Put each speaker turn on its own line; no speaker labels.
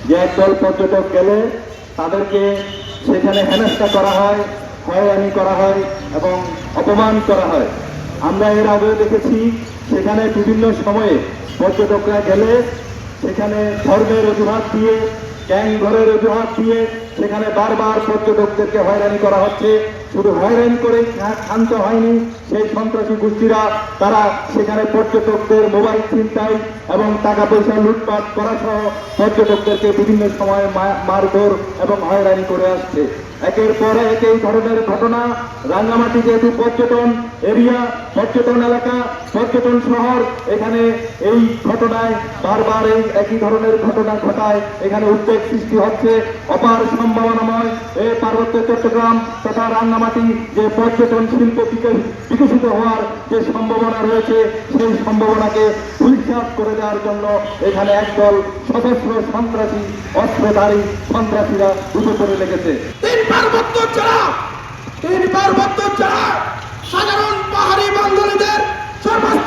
যে একদল পর্যটক গেলে তাদেরকে সেখানে হেনস্থা করা হয়, হয়রানি করা হয় এবং অপমান করা হয়। আমরা এর আগেও দেখেছি সেখানে বিভিন্ন সময়ে পর্যটকরা গেলে সেখানে ধর্মের অজুহাত দিয়ে, গ্যাং ঘরের অজুহাত দিয়ে সেখানে বারবার পর্যটকদেরকে হয়রানি করা হচ্ছে। শুধু হয়রানি করে ক্ষান্ত হয়নি, সেই সন্ত্রাসী গোষ্ঠীরা তারা সেখানে পর্যটকদের মোবাইল ছিনতাই এবং টাকা পয়সা লুটপাট করা সহ পর্যটকদেরকে বিভিন্ন সময়ে মারধর এবং হয়রানি করে আসছে। একের পর এক এই ধরনের ঘটনা রাঙ্গামাটি যেহেতু পর্যটন এরিয়া, পর্যটন এলাকা, পর্যটন শহর, এখানে এই ঘটনায় বারবার এই একই ধরনের ঘটনা ঘটায় এখানে উদ্বেগ সৃষ্টি হচ্ছে। অপার সম্ভাবনাময় এই পার্বত্য চট্টগ্রাম তথা রাঙ্গামাটি যে পর্যটন শিল্প বিকশিত হওয়ার যে সম্ভাবনা রয়েছে, সেই সম্ভাবনাকে ধূলিসাৎ করে দেওয়ার জন্য এখানে একদল সশস্ত্র সন্ত্রাসী অস্ত্রধারী সন্ত্রাসীরা উঠে পড়ে লেগেছে।
তিন পার্বত্য জেলা সাধারণ পাহাড়ি বাঙালিদের সর্বস্ত